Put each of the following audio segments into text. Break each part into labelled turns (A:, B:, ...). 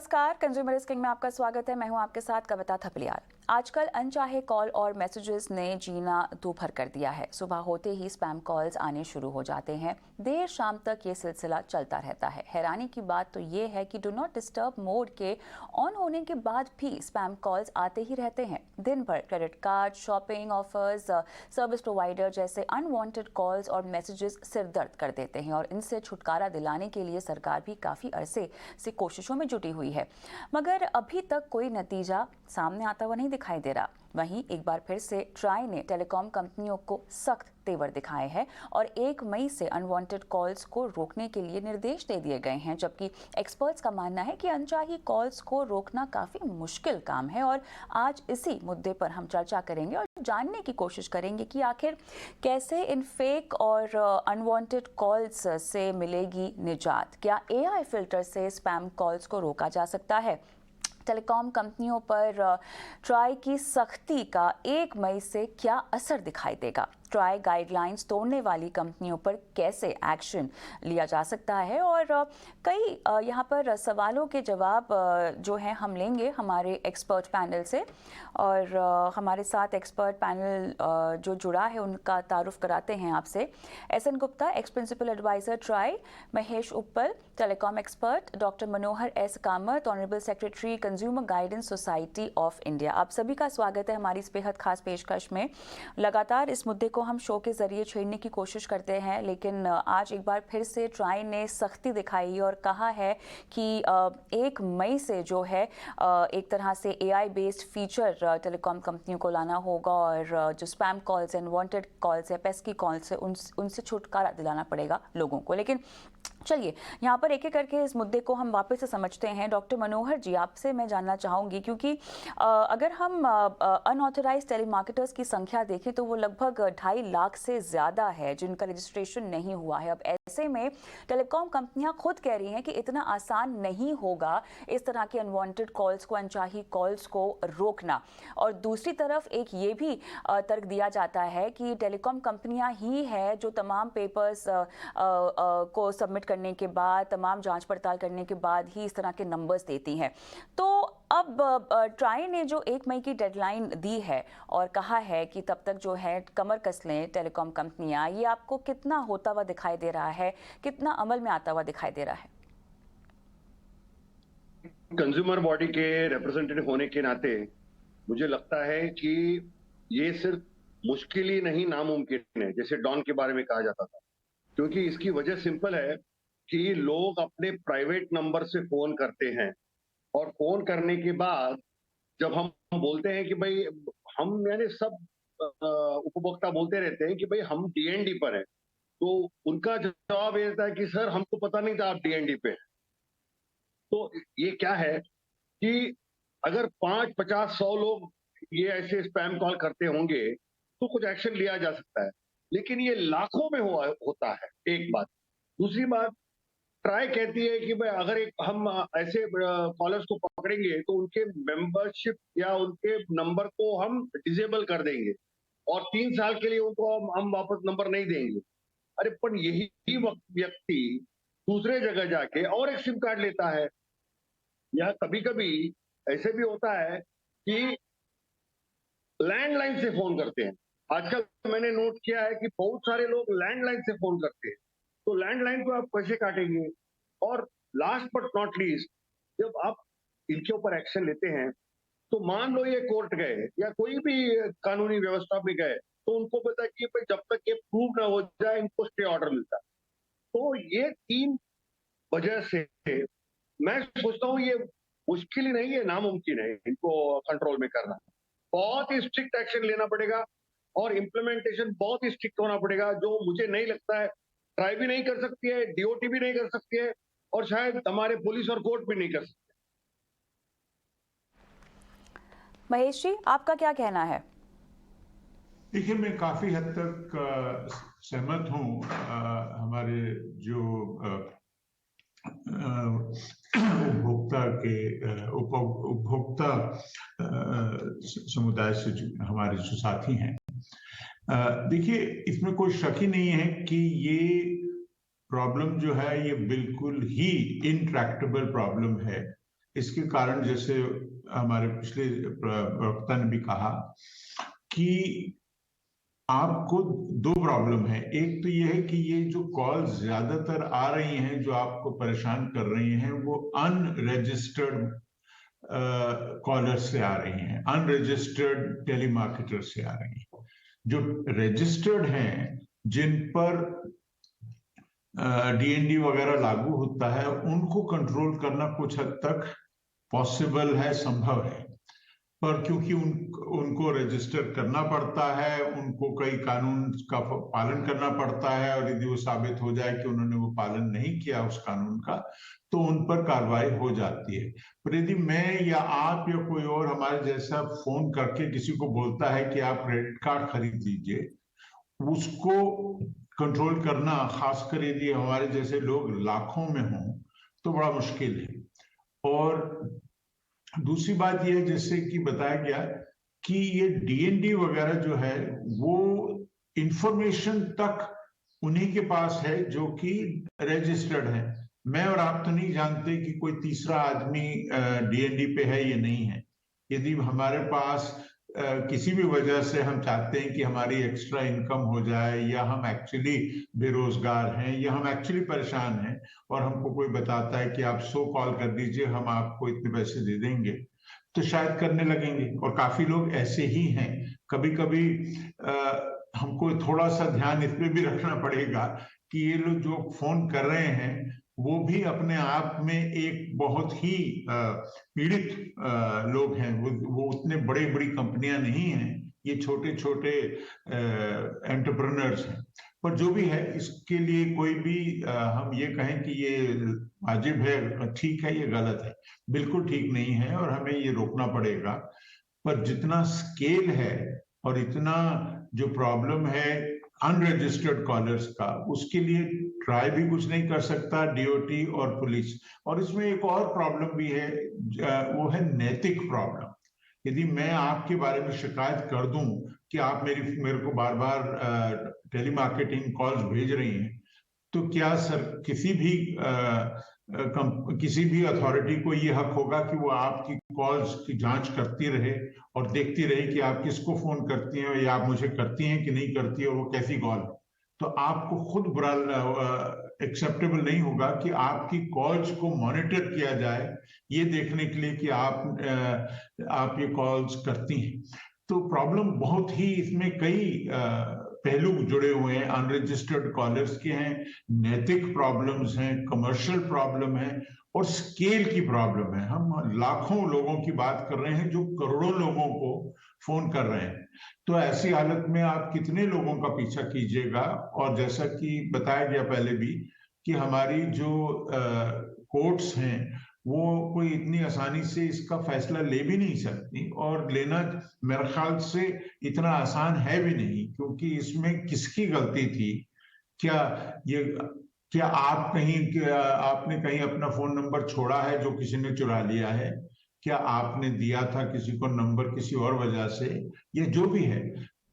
A: नमस्कार, consumer king में आपका स्वागत है। मैं हूं आपके साथ कविता थपलियाल। आजकल अनचाहे कॉल और मैसेजेस ने जीना दूभर कर दिया है। सुबह होते ही स्पैम कॉल्स आने शुरू हो जाते हैं। देर शाम तक ये सिलसिला चलता रहता है। हैरानी की बात तो ये है कि डू नॉट डिस्टर्ब मोड के ऑन होने के बाद भी स्पैम कॉल्स आते ही रहते हैं। दिन भर credit card, shopping offers, service provider जैसे अनवांटेड कॉल्स और मैसेजेस सिर दर्द कर देते हैं और इनसे छुटकारा दिलाने के लिए सरकार भी काफ़ी अरसे से कोशिशों में जुटी हुई है, मगर अभी तक कोई नतीजा सामने आता हुआ नहीं दिखाई दे रहा। वहीं एक बार फिर से ट्राई ने टेलीकॉम कंपनियों को सख्त तेवर दिखाए हैं और 1 मई से अनवांटेड कॉल्स को रोकने के लिए निर्देश दे दिए गए हैं, जबकि एक्सपर्ट्स का मानना है कि अनचाही कॉल्स को रोकना काफ़ी मुश्किल काम है। और आज इसी मुद्दे पर हम चर्चा करेंगे और जानने की कोशिश करेंगे कि आखिर कैसे इन फेक और अनवांटेड कॉल्स से मिलेगी निजात। क्या AI फिल्टर से स्पैम कॉल्स को रोका जा सकता है? टेलीकॉम कंपनियों पर ट्राई की सख्ती का 1 मई से क्या असर दिखाई देगा? ट्राई गाइडलाइंस तोड़ने वाली कंपनियों पर कैसे एक्शन लिया जा सकता है? और कई यहाँ पर सवालों के जवाब जो हैं हम लेंगे हमारे एक्सपर्ट पैनल से। और हमारे साथ एक्सपर्ट पैनल जो जुड़ा है उनका तारुफ कराते हैं आपसे। SN Gupta, ex principal advisor TRAI; Mahesh Uppal, telecom expert; doctor Manohar S Kamat, honourable secretary consumer guidance society of India. आप सभी का स्वागत है हमारी इस बेहद खास पेशकश में। लगातार इस मुद्दे को हम शो के जरिए छेड़ने की कोशिश करते हैं, लेकिन आज एक बार फिर से ट्राई ने सख्ती दिखाई और कहा है कि 1 मई से जो है एक तरह से AI बेस्ड फीचर टेलीकॉम कंपनियों को लाना होगा और जो स्पैम कॉल्स, अनवांटेड कॉल्स है, पेस्की कॉल्स है, उनसे छुटकारा दिलाना पड़ेगा लोगों को। लेकिन चलिए यहाँ पर एक एक करके इस मुद्दे को हम वापस से समझते हैं। डॉक्टर मनोहर जी, आपसे मैं जानना चाहूँगी, क्योंकि अगर हम अनऑथराइज्ड टेलीमार्केटर्स की संख्या देखें तो वो लगभग 2.5 लाख से ज़्यादा है जिनका रजिस्ट्रेशन नहीं हुआ है। अब ऐसे में टेलीकॉम कंपनियां खुद कह रही हैं कि इतना आसान नहीं होगा इस तरह के अनवांटेड कॉल्स को, अनचाही कॉल्स को रोकना। और दूसरी तरफ एक ये भी तर्क दिया जाता है कि टेलीकॉम कंपनियां ही है जो तमाम पेपर्स को सबमिट करने के बाद, तमाम जांच पड़ताल करने के बाद ही इस तरह के नंबर्स देती हैं। तो अब ट्राई ने जो 1 मई की डेडलाइन दी है और कहा है कि तब तक जो है कमर कस लें टेलीकॉम कंपनियां, ये आपको कितना होता हुआ दिखाई दे रहा है, कितना अमल में आता हुआ दिखाई दे रहा है?
B: कंज्यूमर बॉडी के रिप्रेजेंटेटिव होने के नाते मुझे लगता है कि ये सिर्फ मुश्किल ही नहीं, नामुमकिन है, जैसे डॉन के बारे में कहा जाता था। क्योंकि इसकी वजह सिंपल है कि लोग अपने प्राइवेट नंबर से फोन करते हैं और फोन करने के बाद जब हम बोलते हैं कि भाई हम, यानी सब उपभोक्ता बोलते रहते हैं कि भाई हम DND पर हैं, तो उनका जवाब ये रहता है कि सर हमको पता नहीं था आप DND पे हैं। तो ये क्या है कि अगर 5, 50, 100 लोग ये ऐसे स्पैम कॉल करते होंगे तो कुछ एक्शन लिया जा सकता है, लेकिन ये लाखों में होता है, एक बात। दूसरी बात, ट्राई कहती है कि भाई अगर एक हम ऐसे कॉलर्स को पकड़ेंगे तो उनके मेंबरशिप या उनके नंबर को हम डिसेबल कर देंगे और 3 साल के लिए उनको हम वापस नंबर नहीं देंगे। अरे पर यही व्यक्ति दूसरे जगह जाके और एक सिम कार्ड लेता है, या कभी कभी ऐसे भी होता है कि लैंडलाइन से फोन करते हैं। आजकल मैंने नोट किया है कि बहुत सारे लोग लैंडलाइन से फोन करते हैं, तो लैंडलाइन को आप कैसे काटेंगे? और लास्ट बट नॉट लीस्ट, जब आप इनके ऊपर एक्शन लेते हैं तो मान लो ये कोर्ट गए या कोई भी कानूनी व्यवस्था में गए, तो उनको पता कि भाई जब तक ये प्रूव ना हो जाए इनको स्टे ऑर्डर मिलता है। तो ये 3 वजह से मैं सोचता हूँ ये मुश्किल ही नहीं है, नामुमकिन है इनको कंट्रोल में करना। बहुत ही स्ट्रिक्ट एक्शन लेना पड़ेगा और इम्प्लीमेंटेशन बहुत ही स्ट्रिक्ट होना पड़ेगा, जो मुझे नहीं लगता है ट्राई भी नहीं कर सकती है, DOT भी नहीं कर सकती है और शायद हमारे पुलिस और कोर्ट भी नहीं कर सकते।
A: महेश जी, आपका क्या कहना है?
C: देखिए, मैं काफी हद तक सहमत हूँ हमारे जो उपभोक्ता समुदाय से हमारे जो साथी हैं, देखिए इसमें कोई शक ही नहीं है कि ये प्रॉब्लम जो है ये बिल्कुल ही इंट्रैक्टेबल प्रॉब्लम है। इसके कारण जैसे हमारे पिछले प्रवक्ता ने भी कहा कि आपको दो प्रॉब्लम है। एक तो ये है कि ये जो कॉल्स ज्यादातर आ रही हैं जो आपको परेशान कर रही हैं वो अनरजिस्टर्ड कॉलर से आ रही हैं, अनरजिस्टर्ड टेलीमार्केटर से आ रही हैं। जो रजिस्टर्ड हैं, जिन पर डीएनडी वगैरह लागू होता है, उनको कंट्रोल करना कुछ हद तक पॉसिबल है, संभव है। पर क्योंकि उनको रजिस्टर करना पड़ता है, उनको कई कानून का पालन करना पड़ता है, और यदि वो साबित हो जाए कि उन्होंने वो पालन नहीं किया उस कानून का, तो उन पर कार्रवाई हो जाती है। पर यदि मैं या आप या कोई और हमारे जैसा फोन करके किसी को बोलता है कि आप क्रेडिट कार्ड खरीद लीजिए, उसको कंट्रोल करना, खासकर यदि हमारे जैसे लोग लाखों में हों, तो बड़ा मुश्किल है। और दूसरी बात यह है, जैसे कि बताया गया कि ये डीएनडी वगैरह जो है वो इंफॉर्मेशन तक उन्हीं के पास है जो कि रजिस्टर्ड है। मैं और आप तो नहीं जानते कि कोई तीसरा आदमी डीएनडी पे है या नहीं है। यदि हमारे पास किसी भी वजह से हम चाहते हैं कि हमारी एक्स्ट्रा इनकम हो जाए, या हम एक्चुअली बेरोजगार हैं, या हम एक्चुअली परेशान हैं, और हमको कोई बताता है कि आप 100 कॉल कर दीजिए, हम आपको इतने पैसे दे देंगे, तो शायद करने लगेंगे। और काफी लोग ऐसे ही हैं। कभी कभी हमको थोड़ा सा ध्यान इसमें भी रखना पड़ेगा कि ये लोग जो फोन कर रहे हैं वो भी अपने आप में एक बहुत ही पीड़ित लोग हैं। वो उतने बड़ी बड़ी कंपनियां नहीं हैं, ये छोटे छोटे एंटरप्रेन्योर्स हैं। पर जो भी है, इसके लिए कोई भी हम ये कहें कि ये वाजिब है, ठीक है, ये गलत है, बिल्कुल ठीक नहीं है, और हमें ये रोकना पड़ेगा। पर जितना स्केल है और इतना जो प्रॉब्लम है अनरजिस्टर्ड कॉलर्स का, उसके लिए ट्राई भी कुछ नहीं कर सकता डीओटी और पुलिस। और इसमें एक और प्रॉब्लम भी है, वो है नैतिक प्रॉब्लम। यदि मैं आपके बारे में शिकायत कर दूं कि आप मेरे को बार बार टेलीमार्केटिंग कॉल्स भेज रही हैं, तो क्या सर किसी भी अथॉरिटी को ये हक होगा कि वो आपकी कॉल्स की जांच करती रहे और देखती रहे कि आप किसको फोन करती हैं, या आप मुझे करती हैं कि नहीं करती है, और वो कैसी कॉल है? तो आपको खुद बुरा एक्सेप्टेबल नहीं होगा कि आपकी कॉल्स को मॉनिटर किया जाए, ये देखने के लिए कि आप ये कॉल्स करती हैं। तो प्रॉब्लम बहुत ही, इसमें कई पहलू जुड़े हुए हैं। अनरजिस्टर्ड कॉलर्स के हैं, नैतिक प्रॉब्लम्स हैं, कमर्शियल प्रॉब्लम है, और स्केल की प्रॉब्लम है। हम लाखों लोगों की बात कर रहे हैं जो करोड़ों लोगों को फोन कर रहे हैं। तो ऐसी हालत में आप कितने लोगों का पीछा कीजिएगा? और जैसा कि बताया गया पहले भी कि हमारी जो कोर्ट्स हैं वो कोई इतनी आसानी से इसका फैसला ले भी नहीं सकती, और लेना मेरे ख्याल से इतना आसान है भी नहीं, क्योंकि इसमें किसकी गलती थी? क्या आपने कहीं अपना फोन नंबर छोड़ा है जो किसी ने चुरा लिया है? क्या आपने दिया था किसी को नंबर किसी और वजह से? ये जो भी है,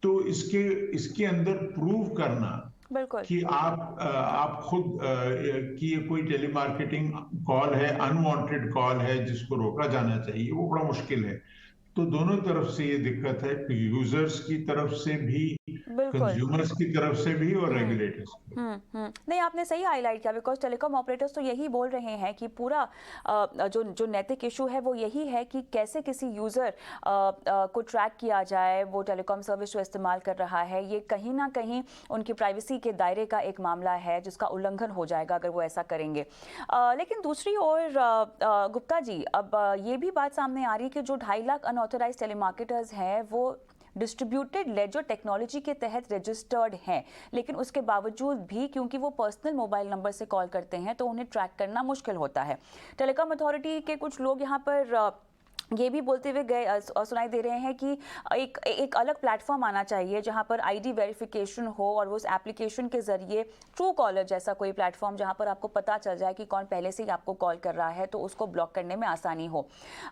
C: तो इसके अंदर प्रूव करना कि आप खुद कि ये कोई टेलीमार्केटिंग कॉल है, अनवांटेड कॉल है जिसको रोका जाना चाहिए, वो बड़ा मुश्किल है। तो दोनों तरफ से ये दिक्कत है, यूजर्स की तरफ से भी, कंज्यूमर्स की तरफ से भी, और रेगुलेटर्स की।
A: नहीं, आपने सही हाईलाइट किया, बिकॉज टेलीकॉम ऑपरेटर्स तो यही बोल रहे हैं कि पूरा जो नैतिक इशू है वो यही है कि कैसे किसी यूज़र को ट्रैक किया जाए, वो टेलीकॉम सर्विस जो इस्तेमाल कर रहा है। ये कहीं ना कहीं उनकी प्राइवेसी के दायरे का एक मामला है जिसका उल्लंघन हो जाएगा अगर वो ऐसा करेंगे। लेकिन दूसरी ओर गुप्ता जी, अब ये भी बात सामने आ रही है कि जो 2.5 लाख अनऑथराइज्ड टेलीमार्केटर्स हैं वो डिस्ट्रीब्यूटेड लेजर टेक्नोलॉजी के तहत रजिस्टर्ड हैं, लेकिन उसके बावजूद भी क्योंकि वो पर्सनल मोबाइल नंबर से कॉल करते हैं तो उन्हें ट्रैक करना मुश्किल होता है। टेलीकॉम अथॉरिटी के कुछ लोग यहाँ पर ये भी बोलते हुए गए सुनाई दे रहे हैं कि एक अलग प्लेटफॉर्म आना चाहिए जहां पर आईडी वेरिफिकेशन हो, और वो उस एप्लीकेशन के जरिए ट्रू कॉलर जैसा कोई प्लेटफॉर्म जहां पर आपको पता चल जाए कि कौन पहले से ही आपको कॉल कर रहा है, तो उसको ब्लॉक करने में आसानी हो।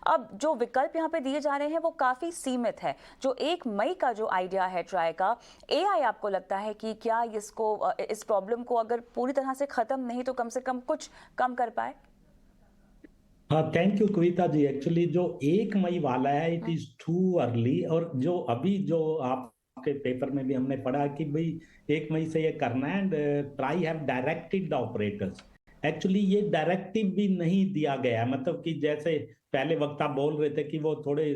A: अब जो विकल्प यहाँ पे दिए जा रहे हैं वो काफ़ी सीमित है। जो 1 मई का जो आइडिया है ट्राई का, AI आपको लगता है कि क्या इस प्रॉब्लम को अगर पूरी तरह से ख़त्म नहीं तो कम से कम कुछ कम कर पाए?
D: हाँ, thank you Kavita ji. Actually जो 1 मई वाला है इट इज टू अर्ली, और जो अभी जो आपके पेपर में भी हमने पढ़ा कि भाई 1 मई से ये करना है, and try have directed the operators. Actually ये डायरेक्टिव भी नहीं दिया गया, मतलब कि जैसे पहले वक्ता बोल रहे थे कि वो थोड़े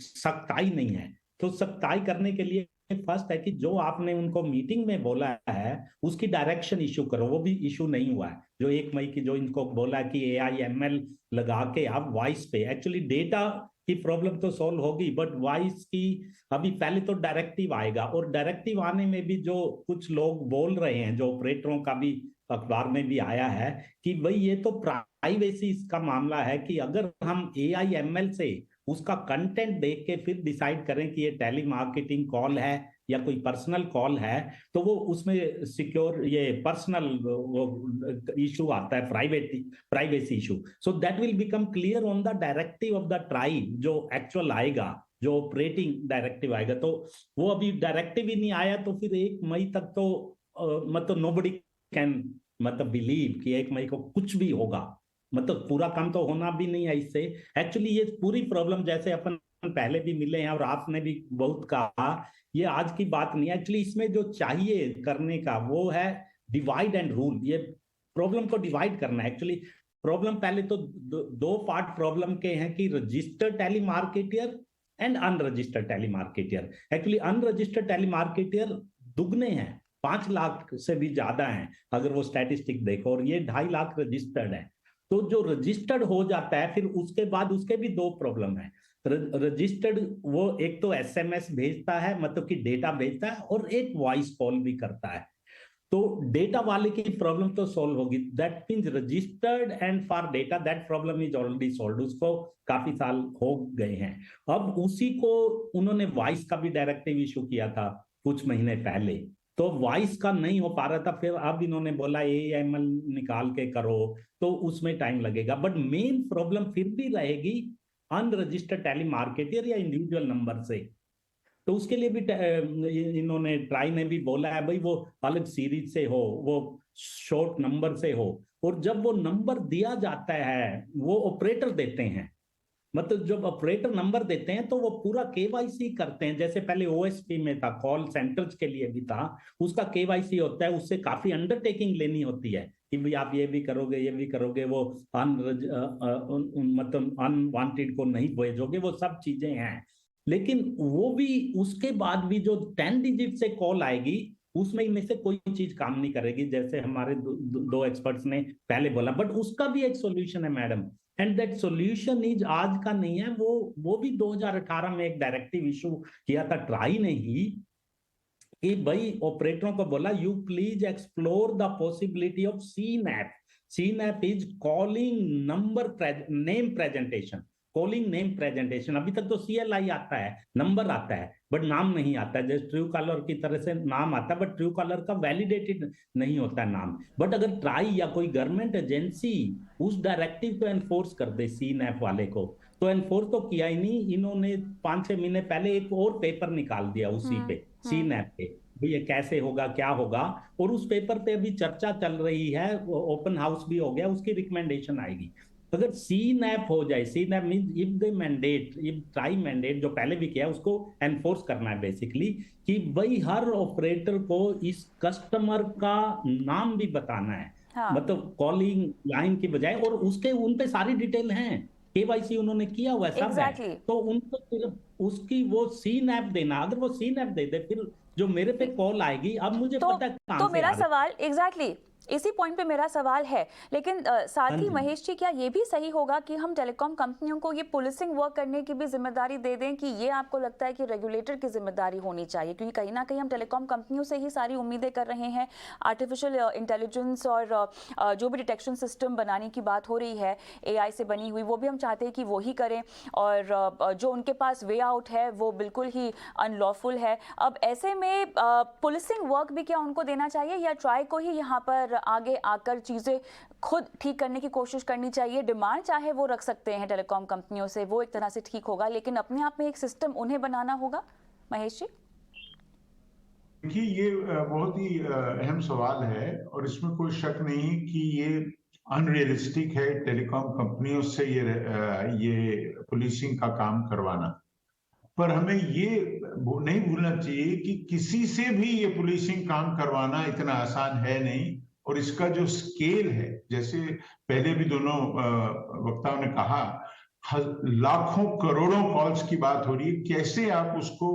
D: सख्ताई नहीं है, तो सख्ताई करने के लिए फर्स्ट है कि जो आपने उनको मीटिंग में बोला है उसकी डायरेक्शन इशू करो, वो भी इशू नहीं हुआ है। जो 1 मई की जो इनको बोला कि AI ML लगा के आप वॉइस पे, एक्चुअली डेटा की प्रॉब्लम तो सॉल्व होगी, बट वॉइस की अभी पहले तो डायरेक्टिव आएगा, और डायरेक्टिव आने में भी जो कुछ लोग बोल रहे हैं, जो ऑपरेटरों का भी अखबार में भी आया है कि भाई ये तो प्राइवेसी का मामला है, कि अगर हम AI ML से उसका कंटेंट देख के फिर डिसाइड करें कि ये टेली मार्केटिंग कॉल है या कोई पर्सनल कॉल है, तो वो उसमें सिक्योर ये पर्सनल इशू आता है, privacy issue. So that will become clear on the directive of the tribe, जो एक्चुअल आएगा, जो ऑपरेटिंग डायरेक्टिव आएगा। तो वो अभी डायरेक्टिव ही नहीं आया, तो फिर 1 मई तक तो मतलब नोबडी कैन मतलब बिलीव कि 1 मई को कुछ भी होगा, मतलब पूरा काम तो होना भी नहीं है इससे। एक्चुअली ये पूरी प्रॉब्लम, जैसे अपन पहले भी मिले हैं और आपने भी बहुत कहा, ये आज की बात नहीं है। एक्चुअली इसमें जो चाहिए करने का वो है डिवाइड एंड रूल। ये प्रॉब्लम को डिवाइड करना है। एक्चुअली प्रॉब्लम पहले तो दो पार्ट प्रॉब्लम के हैं कि registered telemarketer and unregistered telemarketer. Actually unregistered telemarketer दुगने हैं, 5 लाख से भी ज्यादा हैं अगर वो स्टैटिस्टिक देखो, और ये 2.5 लाख रजिस्टर्ड है। तो जो रजिस्टर्ड हो जाता है फिर उसके बाद उसके भी 2 प्रॉब्लम है। रजिस्टर्ड वो एक तो SMS भेजता है, मतलब कि डेटा भेजता है, और एक वॉइस कॉल भी करता है। तो डेटा वाले की प्रॉब्लम तो सॉल्व होगी, that means registered, and for data that problem is already solve, उसको काफी साल हो गए हैं। अब उसी को उन्होंने वॉइस का भी डायरेक्टिव इशू किया था कुछ महीने पहले, तो वॉइस का नहीं हो पा रहा था, फिर अब इन्होंने बोला AI ML निकाल के करो, तो उसमें टाइम लगेगा। बट मेन प्रॉब्लम फिर भी रहेगी अनरजिस्टर्ड टेली मार्केटियर या इंडिविजुअल नंबर से। तो उसके लिए भी इन्होंने ट्राई ने भी बोला है भाई वो अलग सीरीज से हो, वो शॉर्ट नंबर से हो, और जब वो नंबर दिया जाता है वो ऑपरेटर देते हैं, मतलब जब ऑपरेटर नंबर देते हैं तो वो पूरा KYC करते हैं, जैसे पहले OSP में था, कॉल सेंटर्स के लिए भी था, उसका KYC होता है, उससे काफी अंडरटेकिंग लेनी होती है कि भाई आप ये भी करोगे, ये भी करोगे, वो मतलब अनवांटेड को नहीं भेजोगे, वो सब चीजें हैं। लेकिन वो भी उसके बाद भी जो 10 डिजिट से कॉल आएगी उसमें इनमें से कोई चीज काम नहीं करेगी, जैसे हमारे दो एक्सपर्ट्स ने पहले बोला। बट उसका भी एक सॉल्यूशन है madam, and that solution is आज का नहीं है, वो भी 2018 में एक डायरेक्टिव इशू किया था ट्राई ने ही, कि भाई ऑपरेटरों को बोला you please explore the possibility of CNAP। CNAP is calling number name presentation, calling name presentation. अभी तक तो CLI आता है, नंबर आता है, बट नाम नहीं आता है, जैसे ट्रू कॉलर की तरह से नाम आता है, बट ट्रू कॉलर का वैलिडेटेड नहीं होता है नाम। बट अगर ट्राई या कोई गवर्नमेंट एजेंसी उस डायरेक्टिव को एनफोर्स कर दे CNAP वाले को, तो एनफोर्स तो किया ही नहीं, इन्होंने 5-6 महीने पहले एक और पेपर निकाल दिया उसी पे, CNAP पे, भाई ये कैसे होगा, क्या होगा, और उस पेपर पे अभी चर्चा चल रही है, ओपन हाउस भी हो गया, उसकी रिकमेंडेशन आएगी। अगर CNAP हो जाए, CNAP means if they mandate, if try mandate जो पहले भी किया उसको एनफोर्स करना है बेसिकली, कि भाई हर ऑपरेटर को इस कस्टमर का नाम भी बताना है,
A: हाँ।
D: मतलब कॉलिंग लाइन की बजाय, और उसके उन पे सारी डिटेल हैं, KYC उन्होंने किया हुआ सब है,
A: Exactly.
D: तो उनको सिर्फ उसकी वो CNAP देना। अगर वो CNAP दे दे, फिर जो मेरे पे कॉल आएगी, अब मुझे पता है कहां से
A: मेरा
D: आ रही है।
A: सवाल एग्जैक्टली इसी पॉइंट पे मेरा सवाल है, लेकिन साथ ही महेश जी, क्या ये भी सही होगा कि हम टेलीकॉम कंपनियों को ये पुलिसिंग वर्क करने की भी जिम्मेदारी दे दें, कि ये आपको लगता है कि रेगुलेटर की जिम्मेदारी होनी चाहिए, क्योंकि कहीं ना कहीं हम टेलीकॉम कंपनियों से ही सारी उम्मीदें कर रहे हैं, आर्टिफिशियल इंटेलिजेंस और जो भी डिटेक्शन सिस्टम बनाने की बात हो रही है AI से बनी हुई, वो भी हम चाहते हैं कि वो ही करें, और जो उनके पास वे आउट है वो बिल्कुल ही अनलॉफुल है। अब ऐसे में पुलिसिंग वर्क भी क्या उनको देना चाहिए, या ट्राई को ही यहाँ पर आगे आकर चीजें खुद ठीक करने की कोशिश करनी चाहिए? डिमांड चाहे वो रख सकते हैं टेलीकॉम कंपनियों से, वो एक तरह से ठीक होगा, लेकिन अपने आप में एक सिस्टम उन्हें बनाना होगा। महेश जी,
C: देखिए ये बहुत ही अहम सवाल है, और इसमें कोई शक नहीं कि ये अनरियलिस्टिक है टेलीकॉम कंपनियों से ये पुलिसिंग का काम करवाना। पर हमें ये नहीं भूलना चाहिए कि किसी से भी ये पुलिसिंग काम करवाना इतना आसान है नहीं, और इसका जो स्केल है, जैसे पहले भी दोनों वक्ताओं ने कहा, लाखों करोड़ों कॉल्स की बात हो रही है, कैसे आप उसको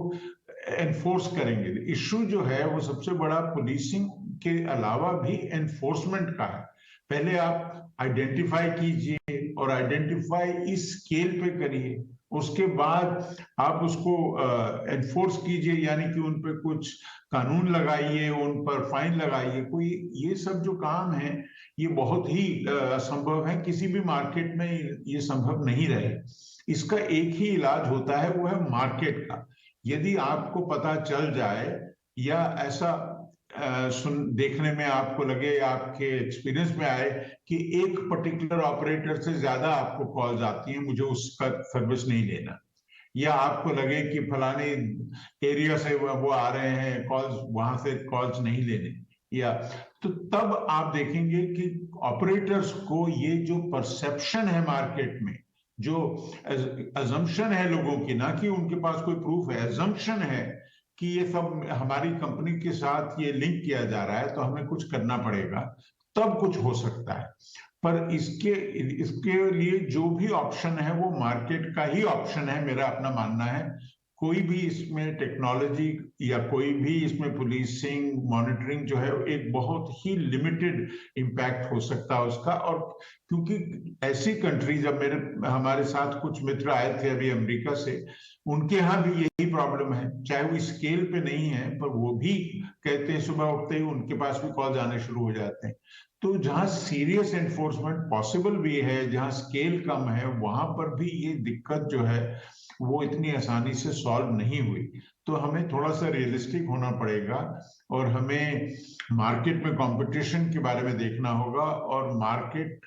C: एनफोर्स करेंगे। इश्यू जो है वो सबसे बड़ा पुलिसिंग के अलावा भी एनफोर्समेंट का है। पहले आप आइडेंटिफाई कीजिए, और आइडेंटिफाई इस स्केल पे करिए, उसके बाद आप उसको एनफोर्स कीजिए, यानी कि उन पर कुछ कानून लगाइए, उन पर फाइन लगाइए। कोई ये सब जो काम है ये बहुत ही असंभव है, किसी भी मार्केट में ये संभव नहीं रहे। इसका एक ही इलाज होता है, वो है मार्केट का। यदि आपको पता चल जाए, या ऐसा देखने में आपको लगे, आपके एक्सपीरियंस में आए कि एक पर्टिकुलर ऑपरेटर से ज्यादा आपको कॉल्स आती हैं, मुझे उसका सर्विस नहीं लेना, या आपको लगे कि फलाने एरिया से वो आ रहे हैं कॉल्स, वहां से कॉल्स नहीं लेने, या तो तब आप देखेंगे कि ऑपरेटर्स को ये जो परसेप्शन है मार्केट में, जो अजम्पशन है लोगों की, ना कि उनके पास कोई प्रूफ है, अजम्पशन है कि ये सब हमारी कंपनी के साथ ये लिंक किया जा रहा है, तो हमें कुछ करना पड़ेगा, तब कुछ हो सकता है। पर इसके लिए जो भी ऑप्शन है वो मार्केट का ही ऑप्शन है, मेरा अपना मानना है। कोई भी इसमें टेक्नोलॉजी या कोई भी इसमें पुलिसिंग मॉनिटरिंग जो है, एक बहुत ही लिमिटेड इम्पैक्ट हो सकता है उसका। और क्योंकि ऐसी कंट्रीज, अब हमारे साथ कुछ मित्र आए थे अभी अमेरिका से, उनके यहाँ भी यही प्रॉब्लम है, चाहे वो स्केल पे नहीं है, पर वो भी कहते हैं सुबह उठते ही उनके पास भी कॉल आने शुरू हो जाते हैं। तो जहां सीरियस एनफोर्समेंट पॉसिबल भी है, जहां स्केल कम है, वहां पर भी ये दिक्कत जो है वो इतनी आसानी से सॉल्व नहीं हुई। तो हमें थोड़ा सा रियलिस्टिक होना पड़ेगा, और हमें मार्केट में कंपटीशन के बारे में देखना होगा, और मार्केट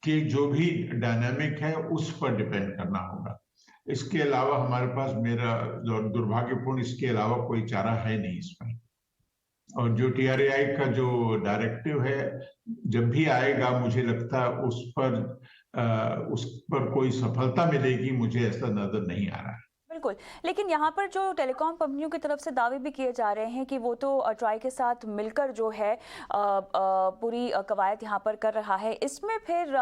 C: के जो भी डायनामिक है उस पर डिपेंड करना होगा। इसके अलावा हमारे पास, मेरा दुर्भाग्यपूर्ण, इसके अलावा कोई चारा है नहीं इसमें। और जो TRAI का जो डायरेक्टिव है, जब भी आएगा, मुझे लगता है उस पर कोई सफलता मिलेगी, मुझे ऐसा नजर नहीं आ रहा है।
A: बिल्कुल, लेकिन यहाँ पर जो टेलीकॉम कंपनियों की तरफ से दावे भी किए जा रहे हैं कि वो तो ट्राई के साथ मिलकर जो है पूरी कवायद यहाँ पर कर रहा है, इसमें फिर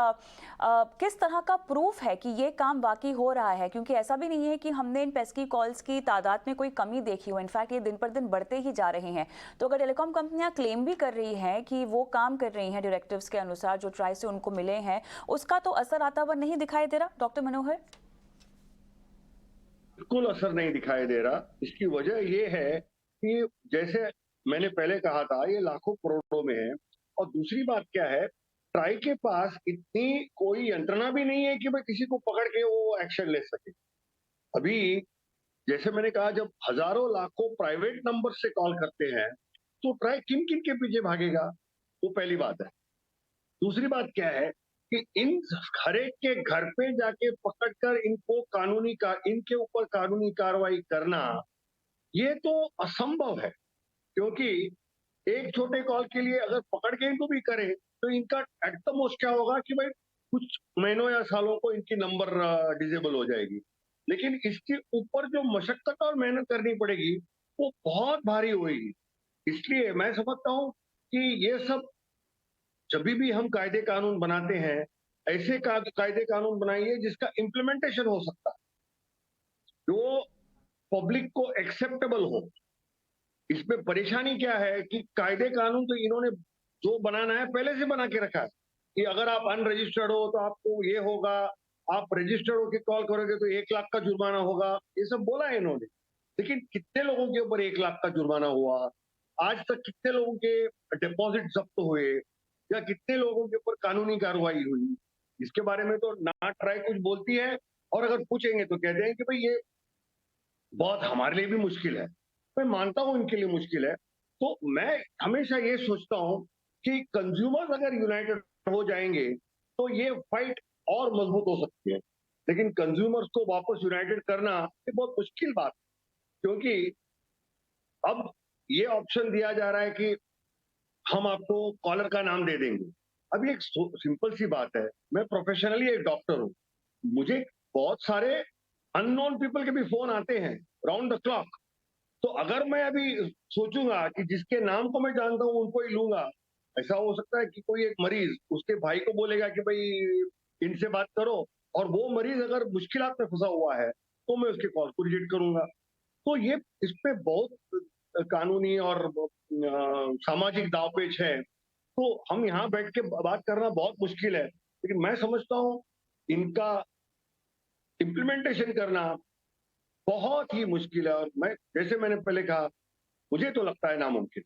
A: किस तरह का प्रूफ है कि ये काम वाकई हो रहा है? क्योंकि ऐसा भी नहीं है कि हमने इन पेस्की कॉल्स की तादाद में कोई कमी देखी हो, इनफैक्ट ये दिन पर दिन बढ़ते ही जा रहे हैं। तो अगर टेलीकॉम कंपनियां क्लेम भी कर रही हैं कि वो काम कर रही हैं डायरेक्टिव्स के अनुसार जो ट्राई से उनको मिले हैं, उसका तो असर आता हुआ नहीं दिखाई दे रहा। डॉक्टर मनोहर,
B: बिल्कुल असर नहीं दिखाई दे रहा। इसकी वजह ये है कि जैसे मैंने पहले कहा था, ये लाखों करोड़ों में है। और दूसरी बात क्या है, ट्राई के पास इतनी कोई यंत्रणा भी नहीं है कि भाई किसी को पकड़ के वो एक्शन ले सके। अभी जैसे मैंने कहा, जब हजारों लाखों प्राइवेट नंबर से कॉल करते हैं, तो ट्राई किन किन के पीछे भागेगा? वो पहली बात है। दूसरी बात क्या है कि इन हर एक के घर पे जाके पकड़कर इनके ऊपर कानूनी कार्रवाई करना, ये तो असंभव है। क्योंकि एक छोटे कॉल के लिए अगर पकड़ के इनको भी करें, तो इनका एट द मोस्ट क्या होगा कि भाई कुछ महीनों या सालों को इनकी नंबर डिसेबल हो जाएगी। लेकिन इसके ऊपर जो मशक्कत और मेहनत करनी पड़ेगी, वो बहुत भारी होगी। इसलिए मैं समझता हूं कि ये सब, जब भी हम कायदे कानून बनाते हैं, ऐसे कायदे कानून बनाइए जिसका इम्प्लीमेंटेशन हो सकता है, जो पब्लिक को एक्सेप्टेबल हो। इसमें परेशानी क्या है कि कायदे कानून तो इन्होंने जो बनाना है पहले से बना के रखा है कि अगर आप अनरजिस्टर्ड हो तो आपको ये होगा, आप रजिस्टर्ड होकर कॉल करोगे तो 1 लाख का जुर्माना होगा, ये सब बोला है इन्होंने। लेकिन कितने लोगों के ऊपर 1 लाख का जुर्माना हुआ? आज तक कितने लोगों के डिपॉजिट जब्त हुए, या कितने लोगों के ऊपर कानूनी कार्रवाई हुई? इसके बारे में तो ना ट्राई कुछ बोलती है, और अगर पूछेंगे तो कहते हैं कि भाई ये बहुत हमारे लिए भी मुश्किल है। मैं मानता हूं इनके लिए मुश्किल है। तो मैं हमेशा ये सोचता हूं कि कंज्यूमर्स अगर यूनाइटेड हो जाएंगे तो ये फाइट और मजबूत हो सकती है। लेकिन कंज्यूमर्स को वापस यूनाइटेड करना ये बहुत मुश्किल बात है, क्योंकि अब ये ऑप्शन दिया जा रहा है कि हम आपको कॉलर का नाम दे देंगे। अभी एक सिंपल सी बात है, मैं प्रोफेशनली एक डॉक्टर हूँ, मुझे बहुत सारे अननोन पीपल के भी फोन आते हैं राउंड द क्लॉक। तो अगर मैं अभी सोचूंगा कि जिसके नाम को मैं जानता हूँ उनको ही लूंगा, ऐसा हो सकता है कि कोई एक मरीज उसके भाई को बोलेगा कि भाई इनसे बात करो, और वो मरीज अगर मुश्किलात में फंसा हुआ है तो मैं उसके कॉल को रिजेक्ट करूंगा। तो ये इस पे बहुत कानूनी और सामाजिक दावपेच है। तो हम यहाँ बैठ के बात करना बहुत मुश्किल है, लेकिन मैं समझता हूँ इनका इम्प्लीमेंटेशन करना बहुत ही मुश्किल है, और मैं जैसे मैंने पहले कहा, मुझे तो लगता है नामुमकिन।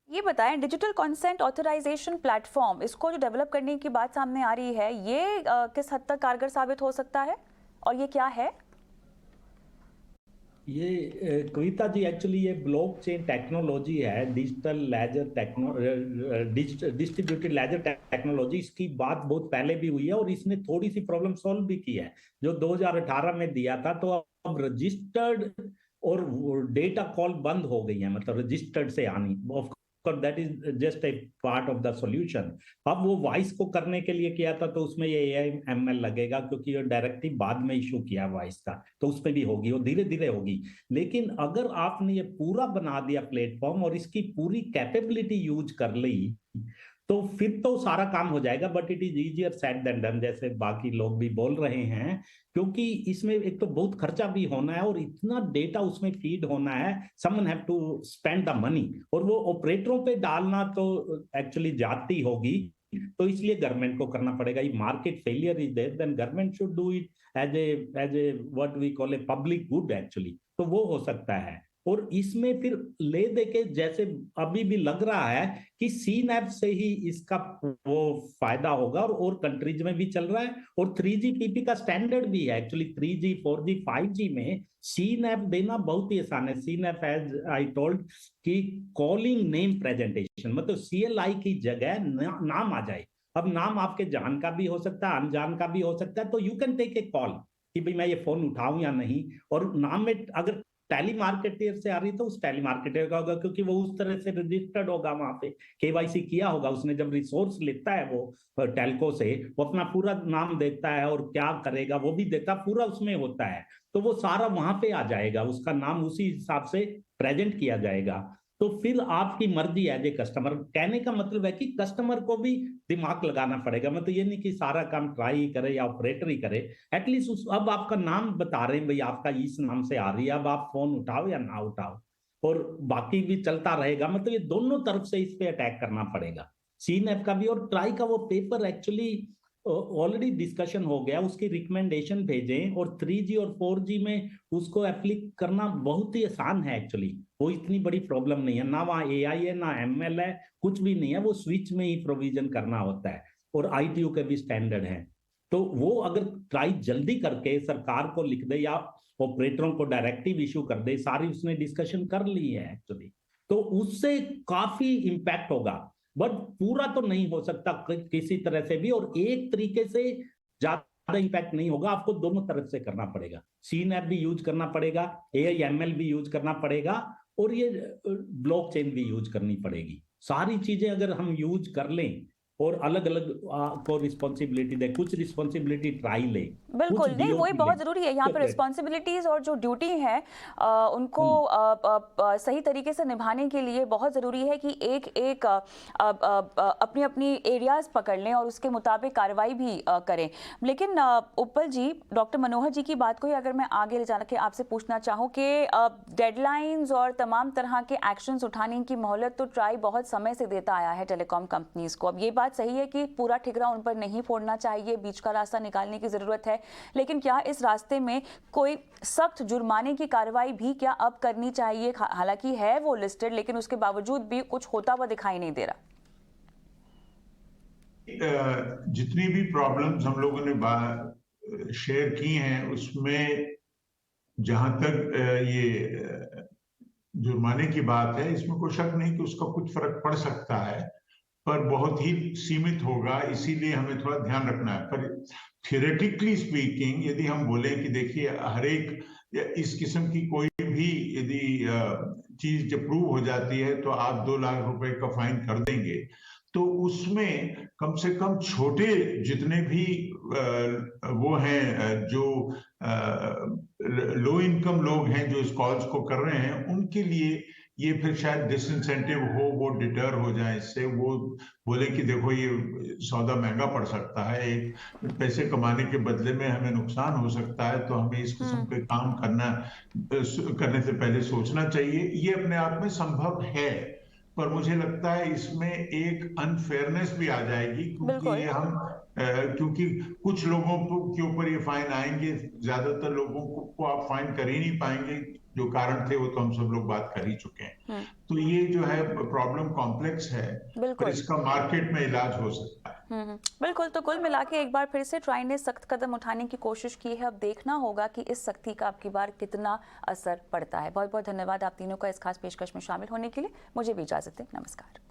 A: ये बताएं, डिजिटल कंसेंट ऑथराइजेशन प्लेटफॉर्म, इसको जो डेवलप करने की बात सामने आ रही है, ये किस हद तक कारगर साबित हो सकता है और ये क्या है?
D: ये कविता जी, एक्चुअली ये ब्लॉकचेन टेक्नोलॉजी है, digital ledger distributed ledger technology. इसकी बात बहुत पहले भी हुई है और इसने थोड़ी सी प्रॉब्लम सॉल्व भी की है। जो 2018 में दिया था, तो अब रजिस्टर्ड और डेटा कॉल बंद हो गई है, मतलब रजिस्टर्ड से आनी। That is just a part of the solution. अब वो वॉइस को करने के लिए किया था, तो उसमें ये AIML लगेगा, क्योंकि ये डायरेक्टिव बाद में इशू किया वॉइस का, तो उसमें भी होगी, वो धीरे धीरे होगी। लेकिन अगर आपने ये पूरा बना दिया प्लेटफॉर्म और इसकी पूरी कैपेबिलिटी यूज कर ली, तो फिर तो सारा काम हो जाएगा। But it is easier said than done, जैसे बाकी लोग भी बोल रहे हैं, क्योंकि इसमें एक तो बहुत खर्चा भी होना है और इतना डेटा उसमें फीड होना है। Someone have to spend the money, और वो ऑपरेटरों पे डालना तो एक्चुअली जाती होगी। तो इसलिए गवर्नमेंट को करना पड़ेगा। ये market failure is there, then government should do it as a what we call a public good actually. तो वो हो सकता है। और इसमें फिर ले दे के, जैसे अभी भी लग रहा है कि सीनैप से ही इसका वो फायदा होगा, और कंट्रीज में भी चल रहा है। और 3GPP का स्टैंडर्ड भी है एक्चुअली। 3G 4G 5G में सीनैप देना बहुत ही आसान है। सीनैप एज आई टोल्ड कि कॉलिंग नेम प्रेजेंटेशन, मतलब CLI की जगह नाम आ जाए। अब नाम आपके जान का भी हो सकता है, अनजान का भी हो सकता है, तो you can take a call कि भाई मैं ये फोन उठाऊं या नहीं। और नाम में अगर टेली मार्केटर से आ रही तो उस टेली मार्केटर का होगा, क्योंकि वो उस तरह से रजिस्टर्ड होगा, वहां पे KYC किया होगा उसने। जब रिसोर्स लेता है वो टेलको से, वो अपना पूरा नाम देता है और क्या करेगा वो भी देता, पूरा उसमें होता है। तो वो सारा वहां पे आ जाएगा, उसका नाम उसी हिसाब से प्रेजेंट किया जाएगा। तो फिर आपकी मर्जी एज ए कस्टमर। कहने का मतलब है कि कस्टमर को भी दिमाग लगाना पड़ेगा। मतलब ये नहीं कि सारा काम ट्राई करे या ऑपरेटर ही करे। एटलीस्ट अब आपका नाम बता रहे हैं, भाई आपका इस नाम से आ रही है, अब आप फोन उठाओ या ना उठाओ, और बाकी भी चलता रहेगा। मतलब ये दोनों तरफ से इस पे अटैक करना पड़ेगा, सीनैप का भी और ट्राई का। वो पेपर एक्चुअली ऑलरेडी डिस्कशन हो गया, उसकी रिकमेंडेशन भेजें, और 3G और 4G में उसको एप्लीक करना बहुत ही आसान है एक्चुअली। वो इतनी बड़ी प्रॉब्लम नहीं है, ना वहाँ AI है ना ML है, कुछ भी नहीं है। वो स्विच में ही प्रोविजन करना होता है, और ITU के भी स्टैंडर्ड हैं। तो वो अगर ट्राई जल्दी करके सरकार को लिख दे या ऑपरेटरों को डायरेक्टिव इशू कर दे, सारी उसने डिस्कशन कर ली है एक्चुअली, तो उससे काफी इंपैक्ट होगा। बट पूरा तो नहीं हो सकता किसी तरह से भी, और एक तरीके से ज्यादा इंपैक्ट नहीं होगा। आपको दोनों तरफ से करना पड़ेगा, सीनैप भी यूज करना पड़ेगा, AIML भी यूज करना पड़ेगा, और ये ब्लॉकचेन भी यूज करनी पड़ेगी। सारी चीजें अगर हम यूज कर लें और अलग अलग को रिस्पॉन्सिबिलिटी दे, कुछ रिस्पॉन्सिबिलिटी ट्राई ले,
A: बिल्कुल नहीं, वही बहुत जरूरी है। यहाँ पर रिस्पॉन्सिबिलिटीज और जो ड्यूटी है उनको सही तरीके से निभाने के लिए बहुत ज़रूरी है कि एक एक अपनी अपनी एरियाज पकड़ लें और उसके मुताबिक कार्रवाई भी करें। लेकिन उपल जी, डॉक्टर मनोहर जी की बात को ही अगर मैं आगे ले जाना के आपसे पूछना चाहूँ कि डेडलाइंस और तमाम तरह के एक्शंस उठाने की मोहलत तो ट्राई बहुत समय से देता आया है टेलीकॉम कंपनीज को। अब ये बात सही है कि पूरा ठिकरा उन पर नहीं फोड़ना चाहिए, बीच का रास्ता निकालने की ज़रूरत है, लेकिन क्या इस रास्ते में कोई सख्त जुर्माने की कार्रवाई भी क्या अब करनी चाहिए? हालांकि है वो लिस्टेड, लेकिन उसके बावजूद भी कुछ होता हुआ दिखाई नहीं दे रहा।
C: जितनी भी प्रॉब्लम्स हम लोगों ने शेयर की हैं, उसमें जहां तक ये जुर्माने की बात है, इसमें कोई शक नहीं कि उसका कुछ फर्क पड़ सकता है, पर बहुत ही सीमित होगा। इसीलिए हमें थोड़ा ध्यान रखना है। पर थियोरेटिकली स्पीकिंग, यदि हम बोले कि देखिए हर एक इस किस्म की कोई भी यदि चीज जब प्रूव हो जाती है तो आप 2 लाख रुपए का फाइन कर देंगे, तो उसमें कम से कम छोटे जितने भी वो हैं जो लो इनकम लोग हैं जो इस कॉल्स को कर रहे हैं, उनके लिए ये फिर शायद डिसइंसेंटिव हो, वो डिटर हो जाए इससे, वो बोले कि देखो ये सौदा महंगा पड़ सकता है, एक पैसे कमाने के बदले में हमें नुकसान हो सकता है, तो हमें इस किस्म के काम करने से पहले सोचना चाहिए। ये अपने आप में संभव है, पर मुझे लगता है इसमें एक अनफेयरनेस भी आ जाएगी, क्योंकि ये क्योंकि कुछ लोगों के ऊपर ये फाइन आएंगे, ज्यादातर लोगों को आप फाइन कर ही नहीं पाएंगे। जो कारण थे वो तो हम सब लोग बात कर ही चुके हैं। तो ये जो है प्रॉब्लम कॉम्प्लेक्स है, पर इसका मार्केट में इलाज हो सकता है।
A: बिल्कुल। तो कुल मिला के एक बार फिर से ट्राई ने सख्त कदम उठाने की कोशिश की है। अब देखना होगा कि इस सख्ती का अब की बार कितना असर पड़ता है। बहुत बहुत धन्यवाद आप तीनों का इस खास पेशकश में शामिल होने के लिए। मुझे भी इजाजत दें। नमस्कार।